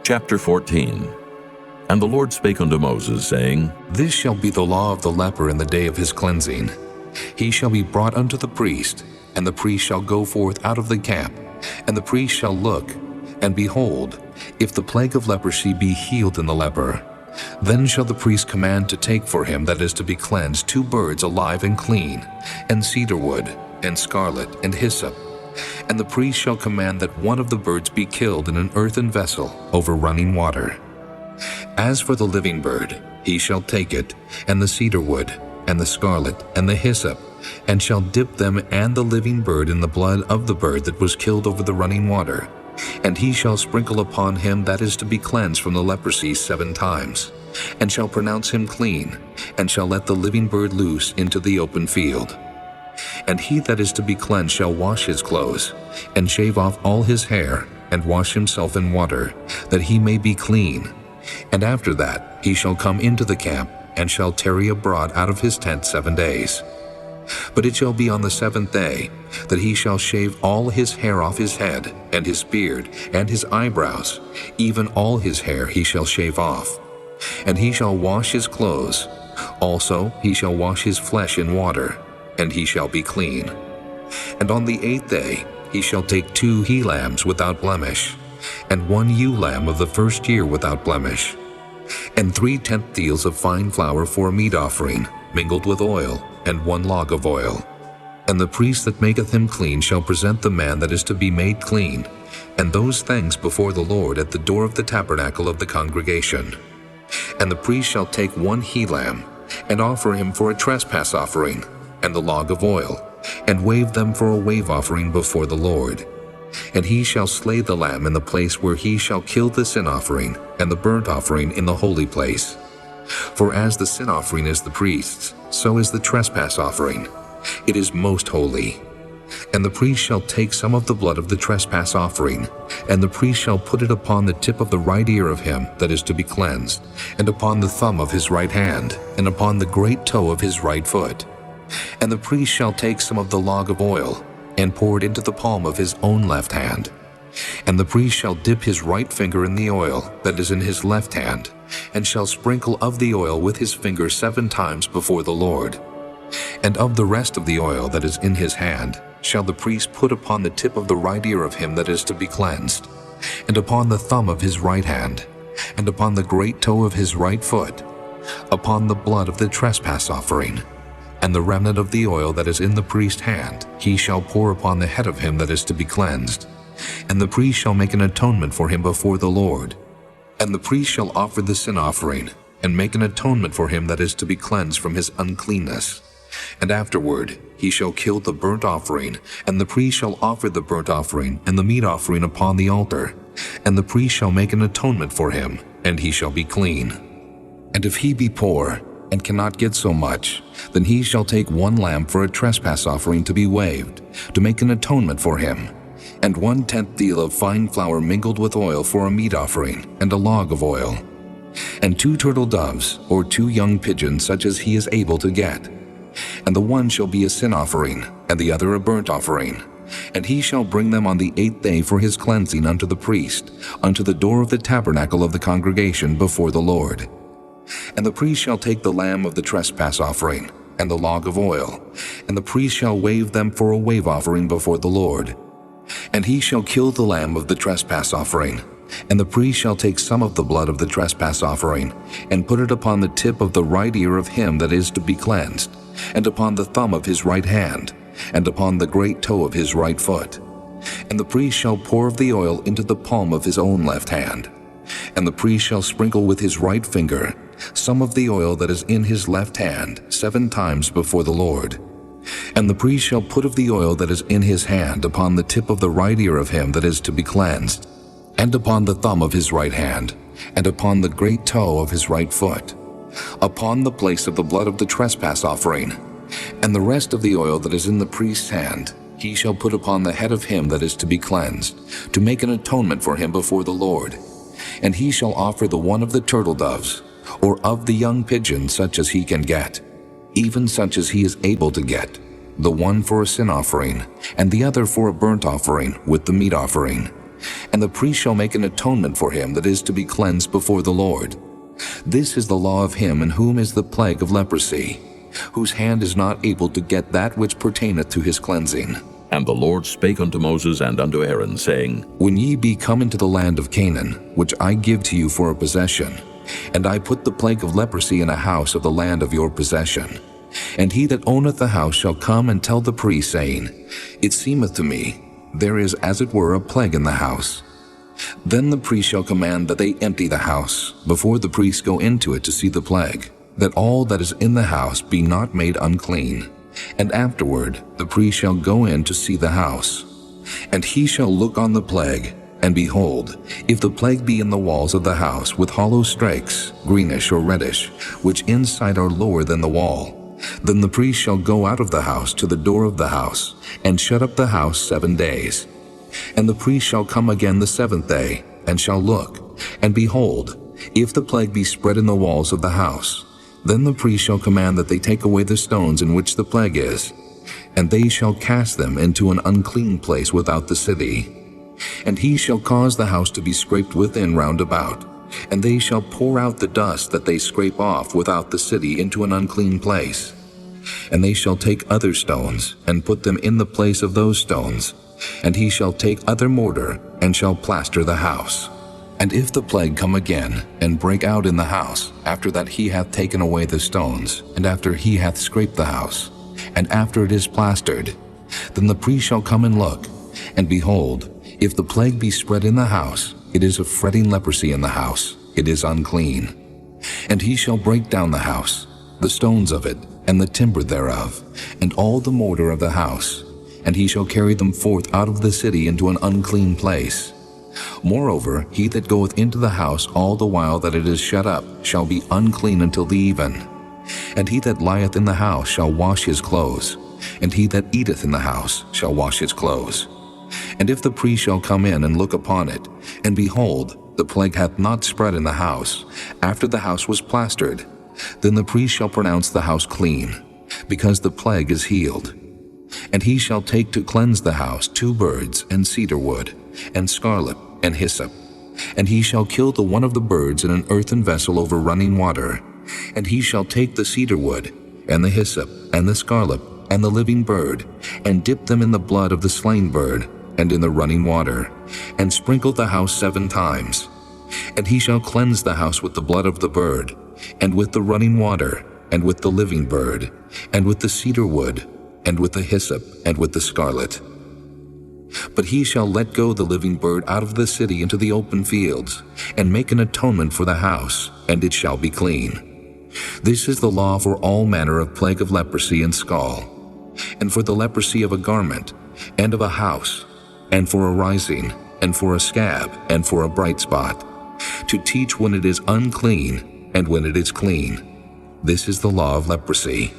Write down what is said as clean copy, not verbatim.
Chapter 14. And the Lord spake unto Moses, saying, This shall be the law of the leper in the day of his cleansing. He shall be brought unto the priest, and the priest shall go forth out of the camp, and the priest shall look, and behold, if the plague of leprosy be healed in the leper, then shall the priest command to take for him that is to be cleansed 2 birds alive and clean, and cedar wood, and scarlet, and hyssop. And the priest shall command that one of the birds be killed in an earthen vessel over running water. As for the living bird, he shall take it, and the cedar wood, and the scarlet, and the hyssop, and shall dip them and the living bird in the blood of the bird that was killed over the running water. And he shall sprinkle upon him that is to be cleansed from the leprosy 7 times, and shall pronounce him clean, and shall let the living bird loose into the open field. And he that is to be cleansed shall wash his clothes, and shave off all his hair, and wash himself in water, that he may be clean. And after that he shall come into the camp, and shall tarry abroad out of his tent 7 days. But it shall be on the 7th day that he shall shave all his hair off his head, and his beard, and his eyebrows, even all his hair he shall shave off. And he shall wash his clothes. Also he shall wash his flesh in water, and he shall be clean. And on the 8th day he shall take 2 he-lambs without blemish, and 1 ewe-lamb of the first year without blemish, and 3 tenth deals of fine flour for a meat offering, mingled with oil, and 1 log of oil. And the priest that maketh him clean shall present the man that is to be made clean, and those things before the Lord at the door of the tabernacle of the congregation. And the priest shall take 1 he-lamb, and offer him for a trespass offering, and the log of oil, and wave them for a wave offering before the Lord. And he shall slay the lamb in the place where he shall kill the sin offering and the burnt offering in the holy place. For as the sin offering is the priest's, so is the trespass offering. It is most holy. And the priest shall take some of the blood of the trespass offering, and the priest shall put it upon the tip of the right ear of him that is to be cleansed, and upon the thumb of his right hand, and upon the great toe of his right foot. And the priest shall take some of the log of oil, and pour it into the palm of his own left hand. And the priest shall dip his right finger in the oil that is in his left hand, and shall sprinkle of the oil with his finger 7 times before the Lord. And of the rest of the oil that is in his hand shall the priest put upon the tip of the right ear of him that is to be cleansed, and upon the thumb of his right hand, and upon the great toe of his right foot, upon the blood of the trespass offering. And the remnant of the oil that is in the priest's hand he shall pour upon the head of him that is to be cleansed. And the priest shall make an atonement for him before the Lord. And the priest shall offer the sin offering, and make an atonement for him that is to be cleansed from his uncleanness. And afterward he shall kill the burnt offering, and the priest shall offer the burnt offering and the meat offering upon the altar. And the priest shall make an atonement for him, and he shall be clean. And if he be poor, and cannot get so much, then he shall take 1 lamb for a trespass offering to be waved, to make an atonement for him, and 1 tenth deal of fine flour mingled with oil for a meat offering, and a log of oil, and 2 turtle doves, or 2 young pigeons such as he is able to get. And the one shall be a sin offering, and the other a burnt offering. And he shall bring them on the 8th day for his cleansing unto the priest, unto the door of the tabernacle of the congregation before the Lord. And the priest shall take the lamb of the trespass offering, and the log of oil, and the priest shall wave them for a wave offering before the Lord. And he shall kill the lamb of the trespass offering, and the priest shall take some of the blood of the trespass offering, and put it upon the tip of the right ear of him that is to be cleansed, and upon the thumb of his right hand, and upon the great toe of his right foot. And the priest shall pour of the oil into the palm of his own left hand. And the priest shall sprinkle with his right finger some of the oil that is in his left hand 7 times before the Lord. And the priest shall put of the oil that is in his hand upon the tip of the right ear of him that is to be cleansed, and upon the thumb of his right hand, and upon the great toe of his right foot, upon the place of the blood of the trespass offering. And the rest of the oil that is in the priest's hand he shall put upon the head of him that is to be cleansed, to make an atonement for him before the Lord. And he shall offer the one of the turtle doves, or of the young pigeon such as he can get, even such as he is able to get, 1 for a sin offering, and the other for a burnt offering with the meat offering. and the priest shall make an atonement for him that is to be cleansed before the Lord. This is the law of him in whom is the plague of leprosy, whose hand is not able to get that which pertaineth to his cleansing. And the Lord spake unto Moses and unto Aaron, saying, When ye be come into the land of Canaan, which I give to you for a possession, and I put the plague of leprosy in a house of the land of your possession, and he that owneth the house shall come and tell the priest, saying, It seemeth to me, there is as it were a plague in the house. Then the priest shall command that they empty the house, before the priests go into it to see the plague, that all that is in the house be not made unclean. And afterward the priest shall go in to see the house. And he shall look on the plague, and behold, if the plague be in the walls of the house with hollow strakes, greenish or reddish, which inside are lower than the wall, then the priest shall go out of the house to the door of the house, and shut up the house 7 days. And the priest shall come again the 7th day, and shall look, and behold, if the plague be spread in the walls of the house, then the priest shall command that they take away the stones in which the plague is, and they shall cast them into an unclean place without the city. And he shall cause the house to be scraped within round about, and they shall pour out the dust that they scrape off without the city into an unclean place. And they shall take other stones, and put them in the place of those stones, and he shall take other mortar, and shall plaster the house. And if the plague come again, and break out in the house, after that he hath taken away the stones, and after he hath scraped the house, and after it is plastered, then the priest shall come and look, and behold, if the plague be spread in the house, it is a fretting leprosy in the house, it is unclean. And he shall break down the house, the stones of it, and the timber thereof, and all the mortar of the house, and he shall carry them forth out of the city into an unclean place. Moreover, he that goeth into the house all the while that it is shut up shall be unclean until the even. And he that lieth in the house shall wash his clothes, and he that eateth in the house shall wash his clothes. And if the priest shall come in and look upon it, and behold, the plague hath not spread in the house, after the house was plastered, then the priest shall pronounce the house clean, because the plague is healed. And he shall take to cleanse the house 2 birds, and cedar wood, and scarlet, and hyssop. And he shall kill the one of the birds in an earthen vessel over running water. And he shall take the cedar wood, and the hyssop, and the scarlet, and the living bird, and dip them in the blood of the slain bird, and in the running water, and sprinkle the house 7 times. And he shall cleanse the house with the blood of the bird, and with the running water, and with the living bird, and with the cedar wood, and with the hyssop, and with the scarlet. But he shall let go the living bird out of the city into the open fields, and make an atonement for the house, and it shall be clean. This is the law for all manner of plague of leprosy and scall, and for the leprosy of a garment, and of a house, and for a rising, and for a scab, and for a bright spot, to teach when it is unclean, and when it is clean. This is the law of leprosy.